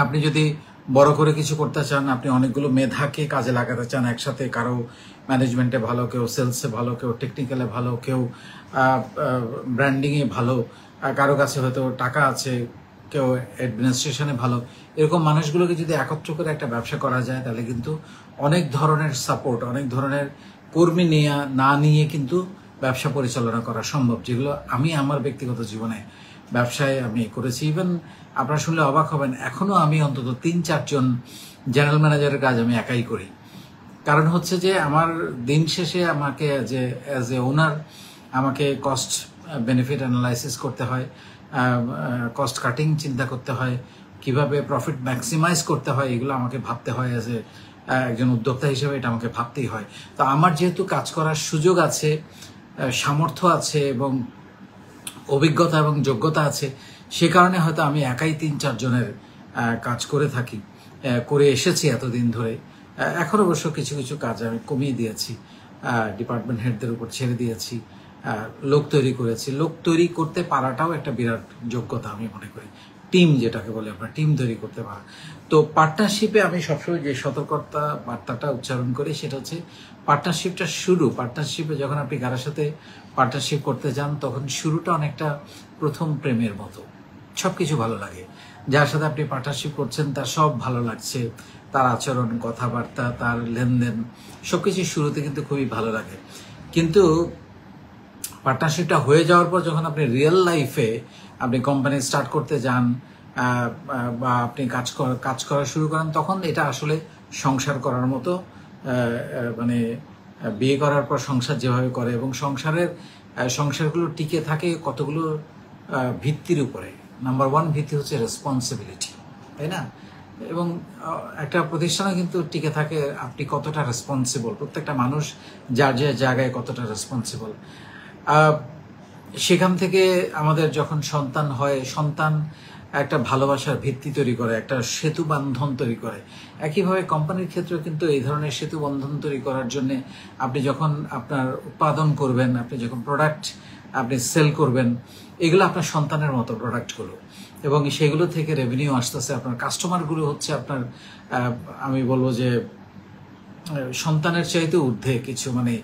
আপনি যদি বড় করে কিছু করতে চান, আপনি অনেকগুলো মেধাকে কাজে লাগাতে চান একসাথে, কারো ম্যানেজমেন্টে ভালো, কেউ সেলসে ভালো, কেউ টেকনিক্যালে ভালো, কেউ ব্র্যান্ডিংয়ে ভালো, কারো কাছে হয়তো টাকা আছে, কেউ অ্যাডমিনিস্ট্রেশনে ভালো, এরকম মানুষগুলোকে যদি একত্র করে একটা ব্যবসা করা যায় তাহলে কিন্তু অনেক ধরনের সাপোর্ট, অনেক ধরনের কর্মী না নিয়ে কিন্তু ব্যবসা পরিচালনা করা সম্ভব, যেগুলো আমি আমার ব্যক্তিগত জীবনে ব্যবসায় আমি করেছি। ইভেন আপনারা শুনলে অবাক হবেন, এখনো আমি অন্তত 3-4 জন জেনারেল ম্যানেজারের কাজ আমি একাই করি। কারণ হচ্ছে যে আমার দিন শেষে আমাকে অ্যাজ এ ওনার আমাকে কস্ট বেনিফিট অ্যানালাইসিস করতে হয়, কস্ট কাটিং চিন্তা করতে হয়, কিভাবে প্রফিট ম্যাক্সিমাইজ করতে হয়, এগুলো আমাকে ভাবতে হয়। অ্যাজ এ একজন উদ্যোক্তা হিসেবে এটা আমাকে ভাবতেই হয়। তো আমার যেহেতু কাজ করার সুযোগ আছে, সামর্থ্য আছে এবং অভিজ্ঞতা এবং যোগ্যতা আছে, সে কারণে হয়তো আমি একাই 3-4 জনের কাজ করে থাকি, করে এসেছি এতদিন ধরে। এখন অবশ্য কিছু কিছু কাজ আমি কমিয়ে দিয়েছি, ডিপার্টমেন্ট হেডদের উপর ছেড়ে দিয়েছি, লোক তৈরি করেছি। লোক তৈরি করতে পারাটাও একটা বিরাট যোগ্যতা আমি মনে করি, টিম যেটাকে বলে আমরা, টিম তৈরি করতে পারা। তো পার্টনারশিপে আমি সবসময় যে সতর্কতা বার্তাটা উচ্চারণ করি সেটা হচ্ছে পার্টনারশিপে যখন আপনি কারোর সাথে পার্টনারশিপ করতে যান তখন শুরুটা অনেকটা প্রথম প্রেমের মতো, সব কিছু ভালো লাগে। যার সাথে আপনি পার্টনারশিপ করছেন তার সব ভালো লাগছে, তার আচরণ, কথাবার্তা, তার লেনদেন সবকিছু শুরুতে কিন্তু খুবই ভালো লাগে। কিন্তু পার্টনারশিপটা হয়ে যাওয়ার পর যখন আপনি রিয়েল লাইফে আপনি কোম্পানি স্টার্ট করতে যান বা আপনি কাজ করা শুরু করেন, তখন এটা আসলে সংসার করার মতো, মানে বিয়ে করার পর সংসার যেভাবে করে, এবং সংসারগুলো টিকে থাকে কতগুলো ভিত্তির উপরে। নাম্বার 1 ভিত্তি হচ্ছে রেসপন্সিবিলিটি, তাই না? এবং একটা প্রতিষ্ঠানে কিন্তু টিকে থাকে আপনি কতটা রেসপন্সিবল, প্রত্যেকটা মানুষ যার যে জায়গায় কতটা রেসপন্সিবল। সেখান থেকে আমাদের যখন সন্তান হয়, সন্তান একটা ভালোবাসার ভিত্তি তৈরি করে, একটা সেতু বন্ধন তৈরি করে। একইভাবে কোম্পানির ক্ষেত্রেও কিন্তু এই ধরনের সেতু বন্ধন তৈরি করার জন্য আপনি যখন আপনার উৎপাদন করবেন, আপনি যখন প্রোডাক্ট আপনি সেল করবেন, এগুলো আপনার সন্তানের মতো প্রোডাক্টগুলো, এবং সেগুলো থেকে রেভিনিউ আসতেছে। আপনার কাস্টমারগুলো হচ্ছে আপনার, আমি বলবো যে সন্তানের চাইতে ঊর্ধ্বে কিছু, মানে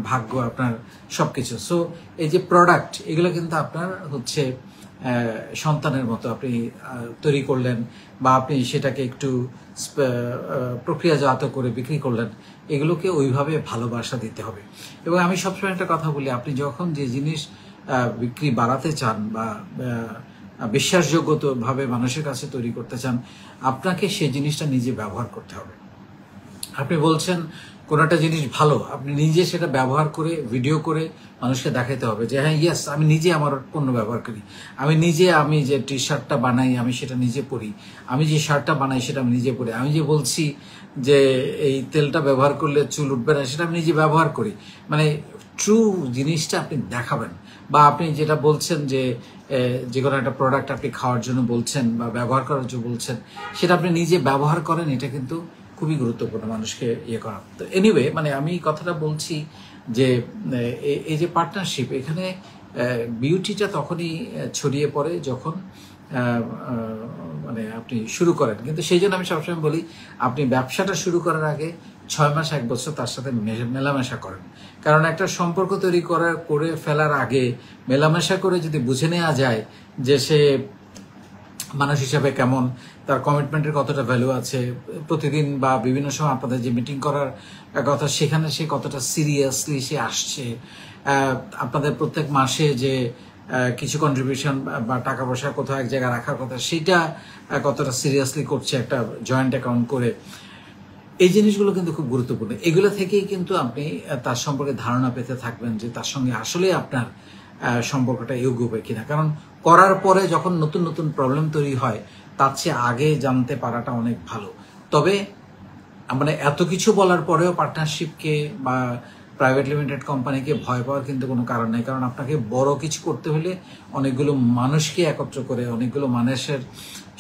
ভাগ্য আপনার সবকিছু। সো এই যে প্রোডাক্ট, এগুলো কিন্তু আপনার হচ্ছে সন্তানের মতো আপনি তৈরি করলেন, বা আপনি সেটাকে একটু প্রক্রিয়াজাত করে বিক্রি করলেন, এগুলোকে ওইভাবে ভালোবাসা দিতে হবে। এবং আমি সবসময় একটা কথা বলি, আপনি যখন যে জিনিস বিক্রি বাড়াতে চান বা বিশ্বাসযোগ্যভাবে মানুষের কাছে তৈরি করতে চান, আপনাকে সেই জিনিসটা নিজে ব্যবহার করতে হবে। আপনি বলছেন কোনো একটা জিনিস ভালো, আপনি নিজে সেটা ব্যবহার করে ভিডিও করে মানুষকে দেখাতে হবে যে হ্যাঁ ইয়েস, আমি নিজে আমার পণ্য ব্যবহার করি, আমি যে টি শার্টটা বানাই আমি সেটা নিজে পরি, আমি যে শার্টটা বানাই সেটা আমি নিজে পরি, আমি যে বলছি যে এই তেলটা ব্যবহার করলে চুল উঠবে না সেটা আমি নিজে ব্যবহার করি। মানে ট্রু জিনিসটা আপনি দেখাবেন। বা আপনি যেটা বলছেন যে কোনো একটা প্রোডাক্ট আপনি খাওয়ার জন্য বলছেন বা ব্যবহার করার জন্য বলছেন, সেটা আপনি নিজে ব্যবহার করেন, এটা কিন্তু খুবই গুরুত্বপূর্ণ মানুষকে ইয়ে করা। তো এনিওয়ে, মানে আমি কথাটা বলছি যে এই যে পার্টনারশিপ, এখানে বিউটিটা তখনই ছড়িয়ে পড়ে যখন মানে আপনি শুরু করেন। কিন্তু সেই জন্য আমি সবসময় বলি, আপনি ব্যবসাটা শুরু করার আগে 6 মাস 1 বছর তার সাথে মেলামেশা করেন। কারণ একটা সম্পর্ক তৈরি করে ফেলার আগে মেলামেশা করে যদি বুঝে নেওয়া যায় যে সে মানুষ হিসাবে কেমন, তার কমিটমেন্টের কতটা ভ্যালু আছে, প্রতিদিন বা বিভিন্ন সময় আপনাদের যে মিটিং করার কথা সেখানে সে কতটা সিরিয়াসলি সে আসছে, আপনাদের প্রত্যেক মাসে যে কিছু কন্ট্রিবিউশন বা টাকা পয়সা কোথাও এক জায়গায় রাখার কথা সেটা কতটা সিরিয়াসলি করছে একটা জয়েন্ট অ্যাকাউন্ট করে, এই জিনিসগুলো কিন্তু খুব গুরুত্বপূর্ণ। এগুলো থেকেই কিন্তু আপনি তার সম্পর্কে ধারণা পেতে থাকবেন যে তার সঙ্গে আসলে আপনার সম্পর্কটা এগোবে কিনা। কারণ করার পরে যখন নতুন নতুন প্রবলেম তৈরি হয়, তার চেয়ে আগে জানতে পারাটা অনেক ভালো। তবে মানে এত কিছু বলার পরেও পার্টনারশিপকে বা প্রাইভেট লিমিটেড কোম্পানিকে ভয় পাওয়ার কিন্তু কোনো কারণ নেই। কারণ আপনাকে বড় কিছু করতে হলে অনেকগুলো মানুষকে একত্র করে, অনেকগুলো মানুষের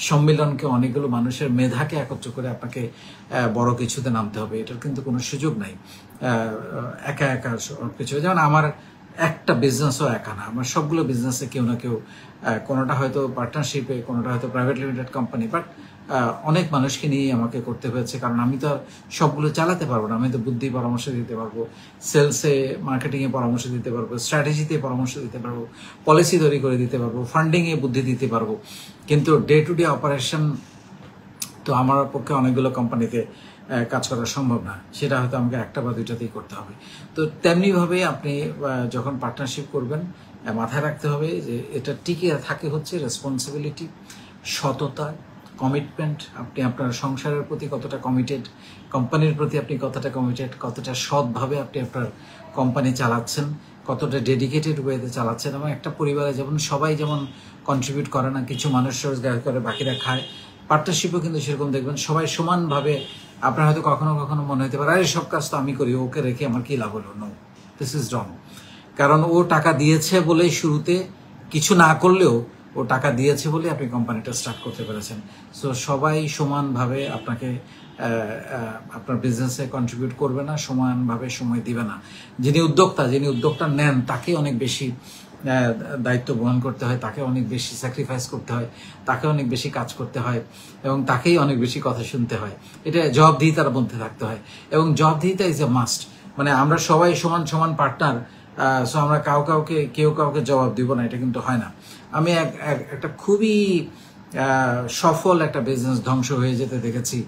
সম্মিলনকে, অনেকগুলো মানুষের মেধাকে একত্র করে আপনাকে বড় কিছুতে নামতে হবে। এটার কিন্তু কোনো সুযোগ নাই একা একা সব কিছু। যেমন আমার একটা বিজনেসও একা না, আমরা সবগুলো বিজনেসে কেউ না কেউ, কোনোটা হয়তো পার্টনারশিপে, কোনোটা হয়তো প্রাইভেট লিমিটেড কোম্পানি, বাট অনেক মানুষকে নিয়ে আমাকে করতে হয়েছে, কারণ আমি তো আর সবগুলো চালাতে পারবো না। আমি তো বুদ্ধি পরামর্শ দিতে পারবো, সেলসে মার্কেটিংয়ে পরামর্শ দিতে পারবো, স্ট্র্যাটেজিতে পরামর্শ দিতে পারবো, পলিসি তৈরি করে দিতে পারবো, ফান্ডিংয়ে বুদ্ধি দিতে পারবো, কিন্তু ডে টু ডে অপারেশন তো আমার পক্ষে অনেকগুলো কোম্পানিতে কাজ করা সম্ভব না, সেটা হয়তো আমাকে একটা বা দুইটাতেই করতে হবে। তো তেমনিভাবে আপনি যখন পার্টনারশিপ করবেন মাথায় রাখতে হবে যে এটা টিকে থাকে হচ্ছে রেসপন্সিবিলিটি, সততা, কমিটমেন্ট। আপনি আপনার সংসারের প্রতি কতটা কমিটেড, কোম্পানির প্রতি আপনি কতটা কমিটেড, কতটা সৎভাবে আপনি আপনার কোম্পানি চালাচ্ছেন, কতটা ডেডিকেটেড ওয়েতে চালাচ্ছেন। এবং একটা পরিবারে যেমন সবাই যেমন কন্ট্রিবিউট করে না, কিছু মানুষ রোজগার করে বাকিরা খায়, পার্টনারশিপও কিন্তু সেরকম দেখবেন সবাই সমানভাবে। আপনার হয়তো কখনো কখনো মনে হতে পারে, আরে সব কাজ তো আমি করি, ওকে রেখে আমার কি লাভ হলো। No, this is wrong. কারণ ও টাকা দিয়েছে বলে শুরুতে কিছু না করলেও ও টাকা দিয়েছে বলে আপনি কোম্পানিটা স্টার্ট করতে পেরেছেন। সো সবাই সমানভাবে আপনাকে আপনার বিজনেসে কন্ট্রিবিউট করবে না, সমানভাবে সময় দিবে না। যিনি উদ্যোক্তা নেন তাকে অনেক বেশি দায়িত্ব বহন করতে হয়, তাকে অনেক বেশি স্যাক্রিফাইস করতে হয়, তাকে অনেক বেশি কাজ করতে হয়, এবং তাকেই অনেক বেশি কথা শুনতে হয়। এটা জবাবদিহিতার মধ্যে থাকতে হয়, এবং জবাবদিহিতা ইজ এ মাস্ট। মানে আমরা সবাই সমান সমান পার্টনার, সো আমরা কেউ কাউকে জবাব দিব না, এটা কিন্তু হয় না। আমি একটা খুবই সফল একটা বিজনেস ধ্বংস হয়ে যেতে দেখেছি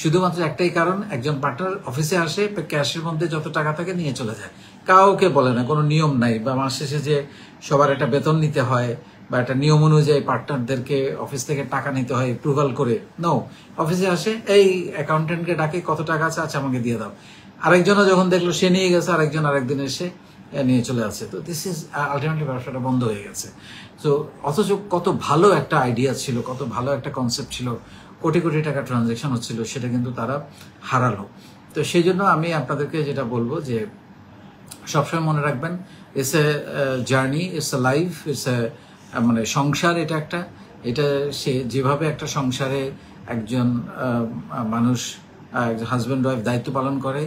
শুধুমাত্র একটাই কারণ, একজন পার্টনার অফিসে আসে, ক্যাশের মধ্যে যত টাকা থাকে নিয়ে চলে যায়, কাউকে বলে না, কোনো নিয়ম নাই, বা মাস শেষে যে সবার একটা বেতন নিতে হয় বা একটা নিয়ম অনুযায়ী পার্টনারদেরকে অফিস থেকে টাকা নিতে হয় অ্যাপ্রুভাল করে। নো, অফিসে আসে, এই অ্যাকাউন্টেন্টকে ডাকে, কত টাকা আছে, আচ্ছা আমাকে দিয়ে দাও। আরেকজনও যখন দেখলো সে নিয়ে গেছে, আরেকদিন এসে নিয়ে চলে আসে। তো দিস ইজ আলটিমেটলি ব্যবসাটা বন্ধ হয়ে গেছে। তো অথচ কত ভালো একটা আইডিয়া ছিল, কত ভালো একটা কনসেপ্ট ছিল, কোটি কোটি টাকা ট্রানজ্যাকশন হচ্ছিল, সেটা কিন্তু তারা হারালো। তো সেই জন্য আমি আপনাদেরকে যেটা বলবো যে সবসময় মনে রাখবেন, it's a journey, it's a life, it's a মানে সংসার। এটা সে যেভাবে একটা সংসারে একজন মানুষ, হাজব্যান্ড ওয়াইফ দায়িত্ব পালন করে,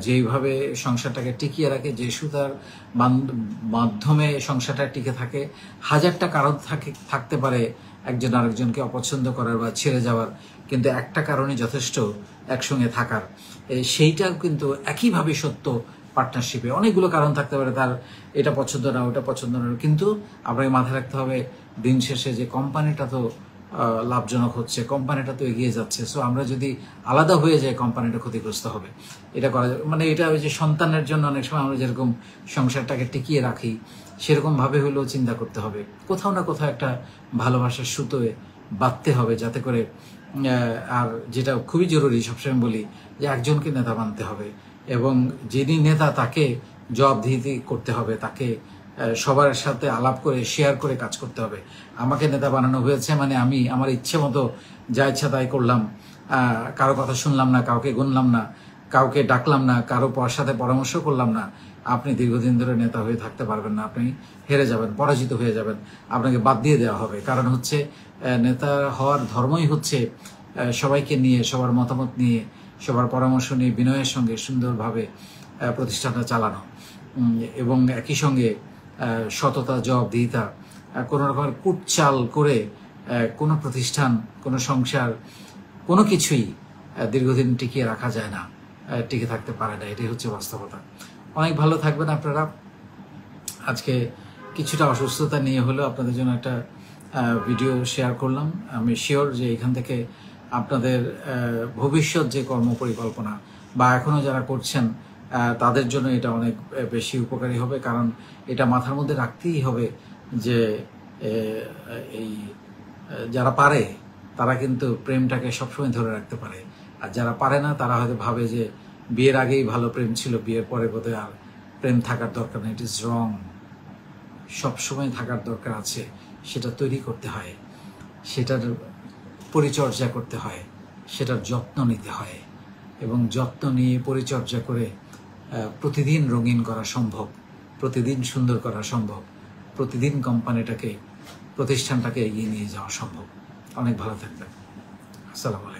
যেইভাবে সংসারটাকে টিকিয়ে রাখে, যে সুতার মাধ্যমে সংসারটা টিকে থাকে, হাজারটা কারণ থাকতে পারে একজন আরেকজনকে অপছন্দ করার বা ছেড়ে যাওয়ার, কিন্তু একটা কারণে যথেষ্ট একসঙ্গে থাকার। সেইটাও কিন্তু একইভাবে সত্য পার্টনারশিপে। অনেকগুলো কারণ থাকতে পারে, তার এটা পছন্দ না, ওটা পছন্দ না, কিন্তু আপনাকে মাথায় রাখতে হবে দিন শেষে যে কোম্পানিটা তো লাভজনক হচ্ছে, কোম্পানিটা তো এগিয়ে যাচ্ছে। সো আমরা যদি আলাদা হয়ে যাই, কোম্পানিটা ক্ষতিগ্রস্ত হবে। এটা করা যাবে মানে এটা ওই যে সন্তানের জন্য অনেক সময় আমরা যেরকম সংসারটাকে টিকিয়ে রাখি, সেরকমভাবে হলেও চিন্তা করতে হবে, কোথাও না কোথাও একটা ভালোবাসার সুতোয় বাঁধতে হবে, যাতে করে আর যেটা খুবই জরুরি, সবসময় বলি যে একজনকে নেতা বানতে হবে, এবং যিনি নেতা তাকে জবাবদিহি করতে হবে, তাকে সবার সাথে আলাপ করে শেয়ার করে কাজ করতে হবে। আমাকে নেতা বানানো হয়েছে মানে আমি আমার ইচ্ছে মতো যা ইচ্ছা তাই করলাম, কারো কথা শুনলাম না, কাউকে গুনলাম না, কাউকে ডাকলাম না, কারো সাথে পরামর্শ করলাম না, আপনি দীর্ঘদিন ধরে নেতা হয়ে থাকতে পারবেন না। আপনি হেরে যাবেন, পরাজিত হয়ে যাবেন, আপনাকে বাদ দিয়ে দেওয়া হবে। কারণ হচ্ছে নেতা হওয়ার ধর্মই হচ্ছে সবাইকে নিয়ে, সবার মতামত নিয়ে, সবার পরামর্শ নিয়ে বিনয়ের সঙ্গে সুন্দরভাবে প্রতিষ্ঠানটা চালানো, এবং একই সঙ্গে সততা, জবাবদিহিতা। কোনো রকমের কুটচাল করে কোনো প্রতিষ্ঠান, কোনো সংসার, কোনো কিছুই দীর্ঘদিন টিকিয়ে রাখা যায় না, টিকে থাকতে পারে না। এটাই হচ্ছে বাস্তবতা। অনেক ভালো থাকবেন আপনারা। আজকে কিছুটা অসুস্থতা নিয়ে হলেও আপনাদের জন্য একটা ভিডিও শেয়ার করলাম। আমি শিওর যে এখান থেকে আপনাদের ভবিষ্যৎ যে কর্মপরিকল্পনা বা এখনও যারা করছেন তাদের জন্য এটা অনেক বেশি উপকারী হবে। কারণ এটা মাথার মধ্যে রাখতেই হবে যে এই যারা পারে তারা কিন্তু প্রেমটাকে সবসময় ধরে রাখতে পারে, আর যারা পারে না তারা হয়তো ভাবে যে বিয়ের আগেই ভালো প্রেম ছিল, বিয়ের পরে বোধহয় আর প্রেম থাকার দরকার নেই। It is wrong. সবসময় থাকার দরকার আছে, সেটা তৈরি করতে হয়, সেটার পরিচর্যা করতে হয়, সেটার যত্ন নিতে হয়, এবং যত্ন নিয়ে পরিচর্যা করে প্রতিদিন রঙিন করা সম্ভব, প্রতিদিন সুন্দর করা সম্ভব, প্রতিদিন কোম্পানিটাকে, প্রতিষ্ঠানটাকে এগিয়ে নিয়ে যাওয়া সম্ভব। অনেক ভালো থাকবেন। আসসালামু আলাইকুম।